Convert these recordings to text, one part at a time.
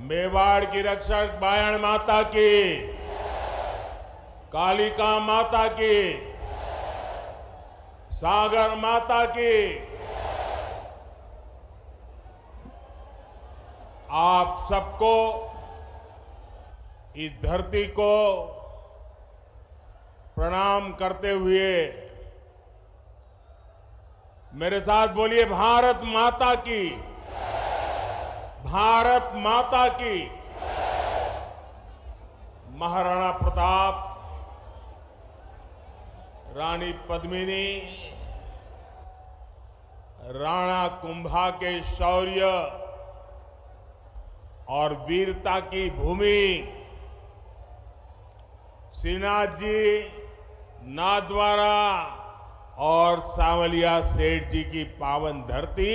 मेवाड़ की रक्षक बायण माता की, कालिका माता की, सागर माता की। आप सबको, इस धरती को प्रणाम करते हुए मेरे साथ बोलिए, भारत माता की, भारत माता की। महाराणा प्रताप, रानी पद्मिनी, राणा कुंभा के शौर्य और वीरता की भूमि, श्रीनाथ जी, नाथद्वारा और सांवलिया सेठ जी की पावन धरती,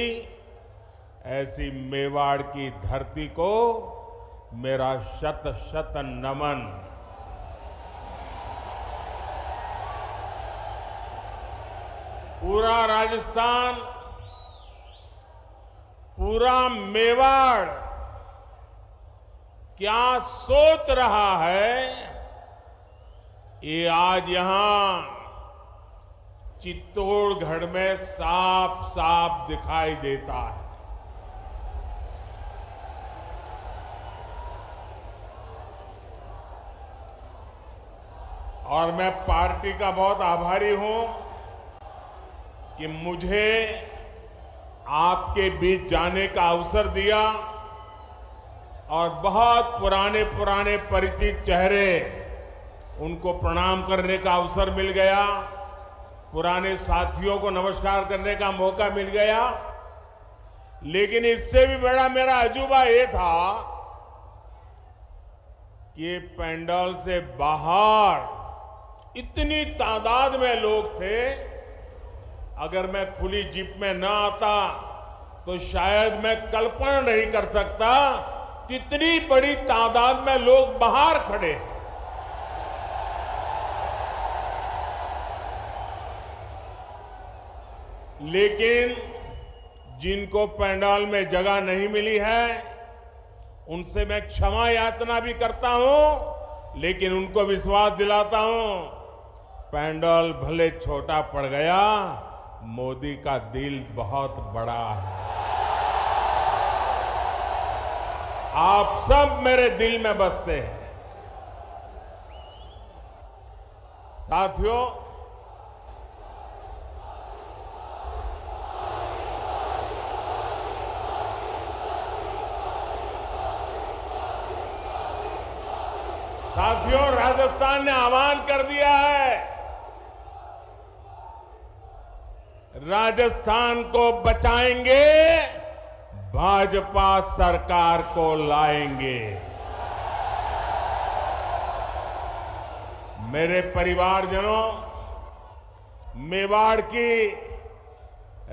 ऐसी मेवाड़ की धरती को मेरा शत शत नमन। पूरा राजस्थान, पूरा मेवाड़ क्या सोच रहा है, ये आज यहां चित्तौड़गढ़ में साफ साफ दिखाई देता है। और मैं पार्टी का बहुत आभारी हूं कि मुझे आपके बीच जाने का अवसर दिया और बहुत पुराने पुराने परिचित चेहरे, उनको प्रणाम करने का अवसर मिल गया, पुराने साथियों को नमस्कार करने का मौका मिल गया। लेकिन इससे भी बड़ा मेरा अजूबा ये था कि पंडाल से बाहर इतनी तादाद में लोग थे, अगर मैं खुली जीप में न आता तो शायद मैं कल्पना नहीं कर सकता कि इतनी बड़ी तादाद में लोग बाहर खड़े। लेकिन जिनको पंडाल में जगह नहीं मिली है, उनसे मैं क्षमा याचना भी करता हूं, लेकिन उनको विश्वास दिलाता हूं, पंडाल भले छोटा पड़ गया, मोदी का दिल बहुत बड़ा है। आप सब मेरे दिल में बसते हैं। साथियों, राजस्थान ने आह्वान कर दिया है, राजस्थान को बचाएंगे, भाजपा सरकार को लाएंगे। मेरे परिवारजनों, मेवाड़ की,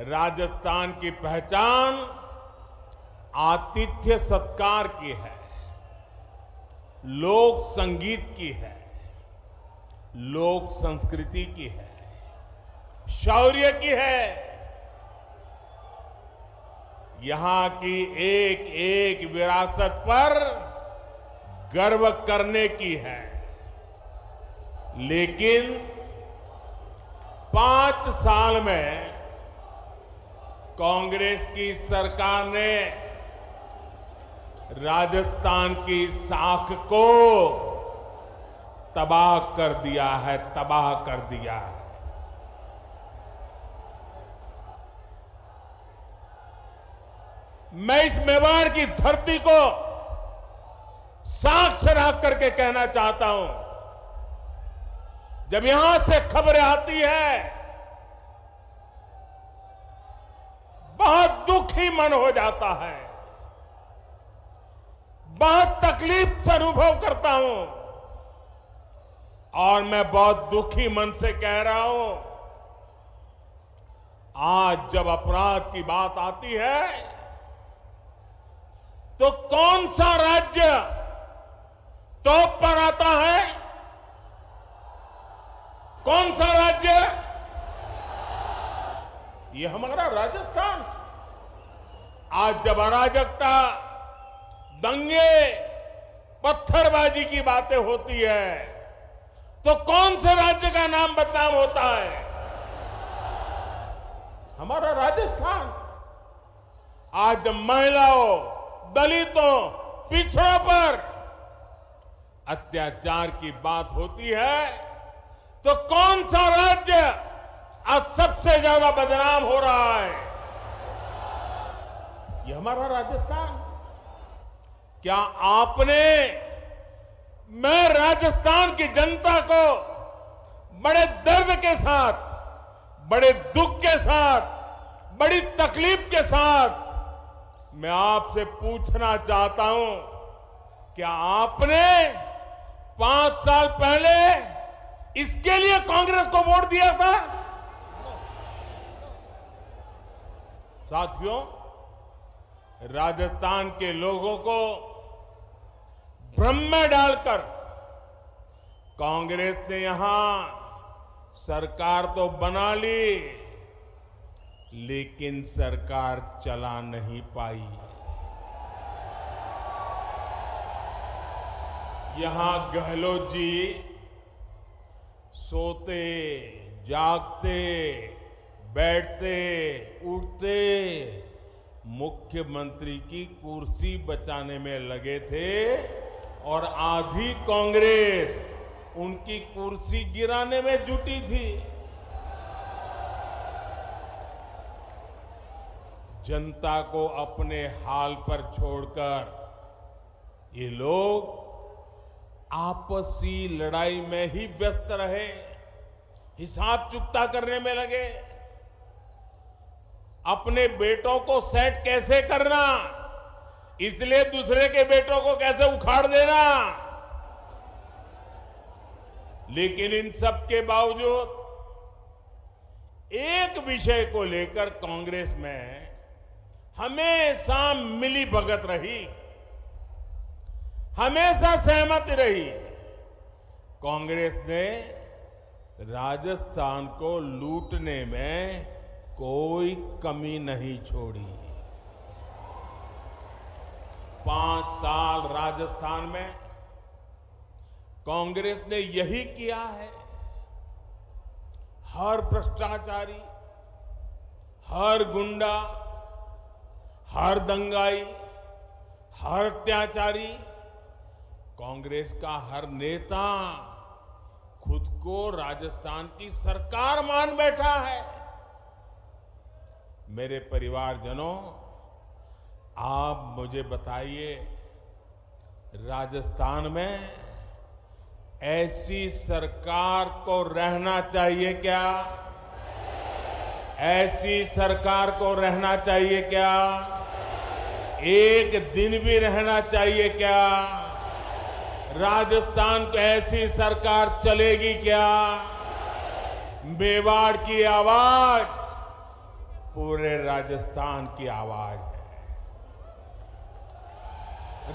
राजस्थान की पहचान आतिथ्य सत्कार की है, लोक संगीत की है, लोक संस्कृति की है, शौर्य की है। यहां की एक एक विरासत पर गर्व करने की है। लेकिन 5 साल में कांग्रेस की सरकार ने राजस्थान की साख को तबाह कर दिया है, तबाह कर दिया है। मैं इस मेवाड़ की धरती को साक्ष्य रख करके कहना चाहता हूं, जब यहां से खबरें आती है, बहुत दुखी मन हो जाता है, बहुत तकलीफ से अनुभव करता हूं। और मैं बहुत दुखी मन से कह रहा हूं, आज जब अपराध की बात आती है, तो कौन सा राज्य टॉप पर आता है? कौन सा राज्य? ये हमारा राजस्थान। आज जब अराजकता, दंगे, पत्थरबाजी की बातें होती है तो कौन से राज्य का नाम बदनाम होता है? हमारा राजस्थान। आज जब महिलाओं, दलितों, पिछड़ों पर अत्याचार की बात होती है तो कौन सा राज्य आज सबसे ज्यादा बदनाम हो रहा है? ये हमारा राजस्थान। क्या आपने, मैं राजस्थान की जनता को बड़े दर्द के साथ, बड़े दुख के साथ, बड़ी तकलीफ के साथ मैं आपसे पूछना चाहता हूं, क्या आपने 5 साल पहले इसके लिए कांग्रेस को वोट दिया था? साथियों, राजस्थान के लोगों को भ्रम में डालकर कांग्रेस ने यहां सरकार तो बना ली, लेकिन सरकार चला नहीं पाई। यहां गहलोत जी सोते, जागते, बैठते, उठते मुख्यमंत्री की कुर्सी बचाने में लगे थे और आधी कांग्रेस उनकी कुर्सी गिराने में जुटी थी। जनता को अपने हाल पर छोड़कर ये लोग आपसी लड़ाई में ही व्यस्त रहे, हिसाब चुकता करने में लगे। अपने बेटों को सेट कैसे करना, इसलिए दूसरे के बेटों को कैसे उखाड़ देना। लेकिन इन सब के बावजूद एक विषय को लेकर कांग्रेस में हमेशा मिली भगत रही, हमेशा सहमति रही। कांग्रेस ने राजस्थान को लूटने में कोई कमी नहीं छोड़ी। 5 साल राजस्थान में कांग्रेस ने यही किया है। हर भ्रष्टाचारी, हर गुंडा, हर दंगाई, हर अत्याचारी, कांग्रेस का हर नेता खुद को राजस्थान की सरकार मान बैठा है। मेरे परिवारजनों, आप मुझे बताइए, राजस्थान में ऐसी सरकार को रहना चाहिए क्या? ऐसी सरकार को रहना चाहिए क्या? एक दिन भी रहना चाहिए क्या? राजस्थान को ऐसी सरकार चलेगी क्या? मेवाड़ की आवाज पूरे राजस्थान की आवाज है।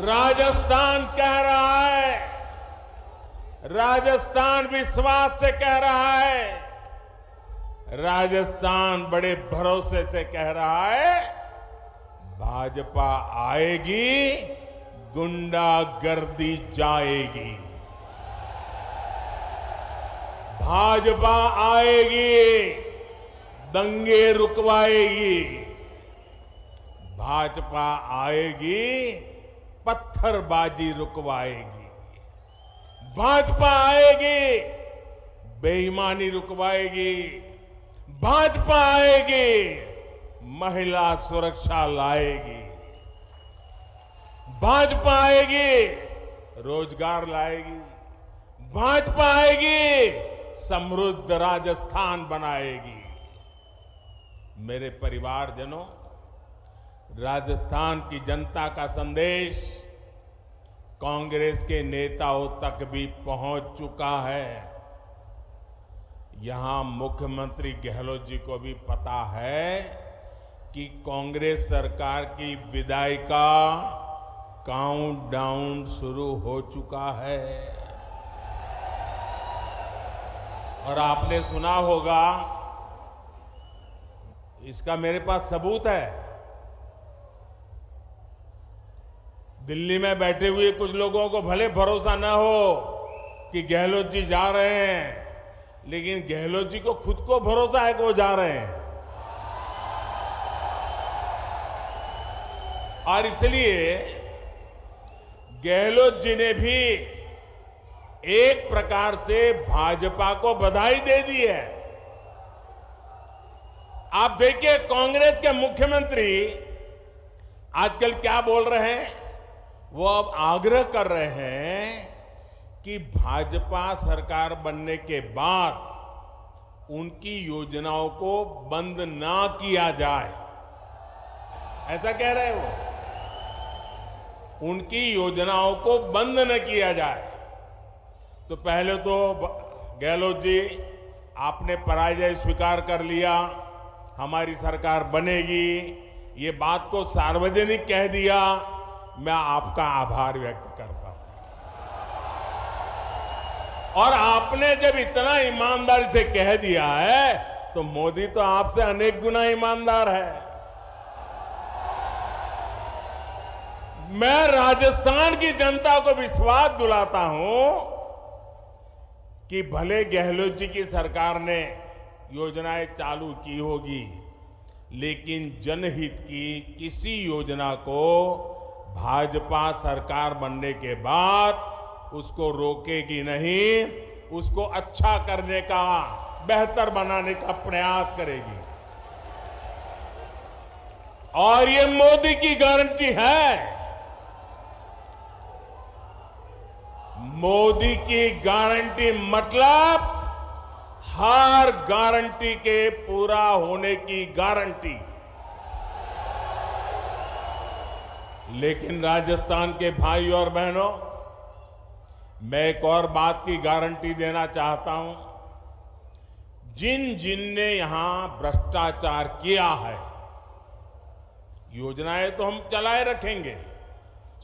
राजस्थान कह रहा है, राजस्थान विश्वास से कह रहा है, राजस्थान बड़े भरोसे से कह रहा है, भाजपा आएगी, गुंडागर्दी जाएगी। भाजपा आएगी, दंगे रुकवाएगी। भाजपा आएगी, पत्थरबाजी रुकवाएगी। भाजपा आएगी, बेईमानी रुकवाएगी। भाजपा आएगी, महिला सुरक्षा लाएगी। भाजपा आएगी, रोजगार लाएगी। भाजपा आएगी, समृद्ध राजस्थान बनाएगी। मेरे परिवारजनों, राजस्थान की जनता का संदेश कांग्रेस के नेताओं तक भी पहुंच चुका है। यहां मुख्यमंत्री गहलोत जी को भी पता है कि कांग्रेस सरकार की विदाई का काउंटडाउन शुरू हो चुका है। और आपने सुना होगा, इसका मेरे पास सबूत है। दिल्ली में बैठे हुए कुछ लोगों को भले भरोसा न हो कि गहलोत जी जा रहे हैं, लेकिन गहलोत जी को खुद को भरोसा है कि वो जा रहे हैं। और इसलिए गहलोत जी ने भी एक प्रकार से भाजपा को बधाई दे दी है। आप देखिए, कांग्रेस के मुख्यमंत्री आजकल क्या बोल रहे हैं? वो अब आग्रह कर रहे हैं कि भाजपा सरकार बनने के बाद उनकी योजनाओं को बंद ना किया जाए, ऐसा कह रहे हैं वो। उनकी योजनाओं को बंद न किया जाए। तो पहले तो गहलोत जी, आपने पराजय स्वीकार कर लिया, हमारी सरकार बनेगी, ये बात को सार्वजनिक कह दिया। मैं आपका आभार व्यक्त करता हूं। और आपने जब इतना ईमानदारी से कह दिया है, तो मोदी तो आपसे अनेक गुना ईमानदार है। मैं राजस्थान की जनता को विश्वास दिलाता हूं कि भले गहलोत जी की सरकार ने योजनाएं चालू की होगी, लेकिन जनहित की किसी योजना को भाजपा सरकार बनने के बाद उसको रोकेगी नहीं, उसको अच्छा करने का, बेहतर बनाने का प्रयास करेगी। और ये मोदी की गारंटी है। मोदी की गारंटी मतलब हर गारंटी के पूरा होने की गारंटी। लेकिन राजस्थान के भाई और बहनों, मैं एक और बात की गारंटी देना चाहता हूं। जिन जिन ने यहां भ्रष्टाचार किया है, योजनाएं तो हम चलाए रखेंगे,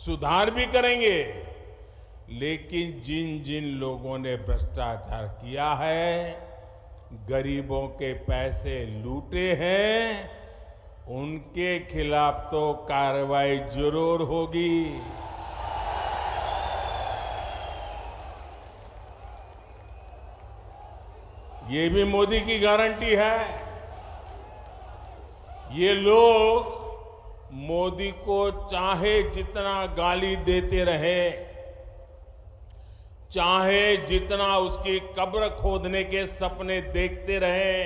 सुधार भी करेंगे, लेकिन जिन जिन लोगों ने भ्रष्टाचार किया है, गरीबों के पैसे लूटे हैं, उनके खिलाफ तो कार्रवाई जरूर होगी। ये भी मोदी की गारंटी है। ये लोग मोदी को चाहे जितना गाली देते रहे, चाहे जितना उसकी कब्र खोदने के सपने देखते रहे,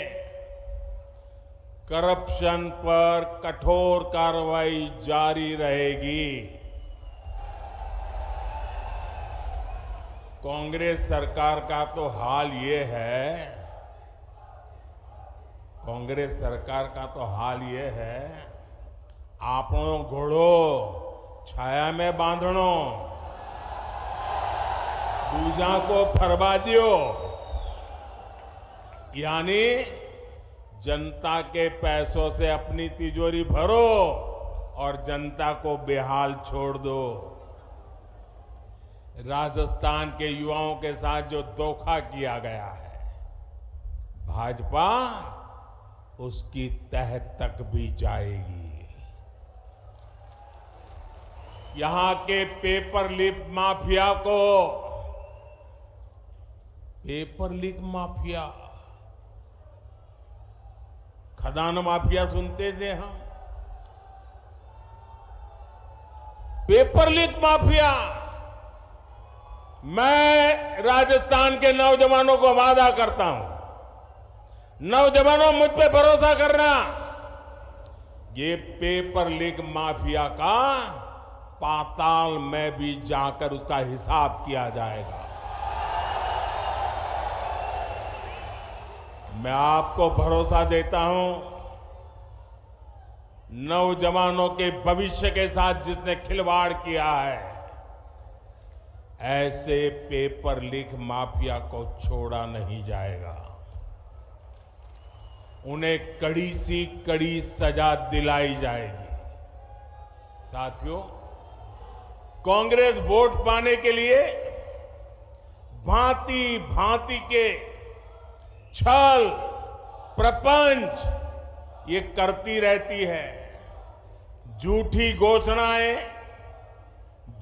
करप्शन पर कठोर कार्रवाई जारी रहेगी। कांग्रेस सरकार का तो हाल ये है, कांग्रेस सरकार का तो हाल ये है, आपनो घोड़ो छाया में बांधणो, दूजा को फरवा दियो। यानी जनता के पैसों से अपनी तिजोरी भरो और जनता को बेहाल छोड़ दो। राजस्थान के युवाओं के साथ जो धोखा किया गया है, भाजपा उसकी तह तक भी जाएगी। यहां के पेपर लीक माफिया को, पेपर लीक माफिया, खदान माफिया सुनते थे हम, पेपर लीक माफिया। मैं राजस्थान के नौजवानों को वादा करता हूं, नौजवानों मुझ पे भरोसा करना, ये पेपर लीक माफिया का पाताल में भी जाकर उसका हिसाब किया जाएगा। मैं आपको भरोसा देता हूं, नौजवानों के भविष्य के साथ जिसने खिलवाड़ किया है, ऐसे पेपर लीक माफिया को छोड़ा नहीं जाएगा। उन्हें कड़ी सी कड़ी सजा दिलाई जाएगी। साथियों, कांग्रेस वोट पाने के लिए भांति भांति के छल प्रपंच ये करती रहती है। झूठी घोषणाएं,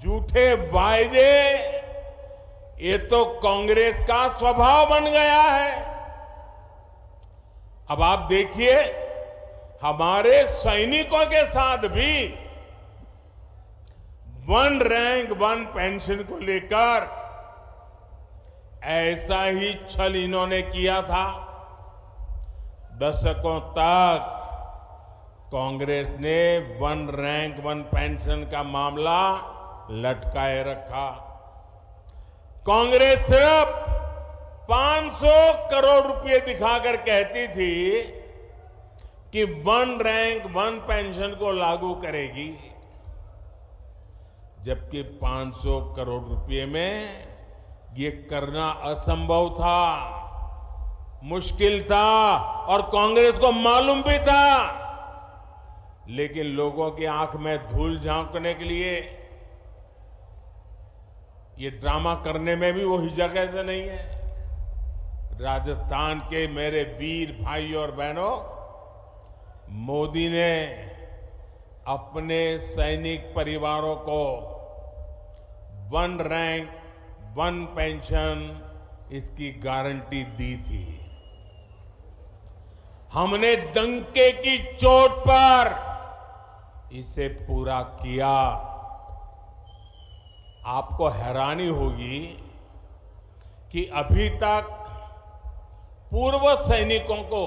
झूठे वायदे, ये तो कांग्रेस का स्वभाव बन गया है। अब आप देखिए, हमारे सैनिकों के साथ भी वन रैंक वन पेंशन को लेकर ऐसा ही छल इन्होंने किया था। दशकों तक कांग्रेस ने वन रैंक वन पेंशन का मामला लटकाए रखा। कांग्रेस सिर्फ 500 करोड़ रुपए दिखाकर कहती थी कि वन रैंक वन पेंशन को लागू करेगी, जबकि 500 करोड़ रुपए में ये करना असंभव था, मुश्किल था और कांग्रेस को मालूम भी था। लेकिन लोगों की आंख में धूल झांकने के लिए ये ड्रामा करने में भी वो हिचक से नहीं है। राजस्थान के मेरे वीर भाई और बहनों, मोदी ने अपने सैनिक परिवारों को वन रैंक वन पेंशन इसकी गारंटी दी थी। हमने डंके की चोट पर इसे पूरा किया। आपको हैरानी होगी कि अभी तक पूर्व सैनिकों को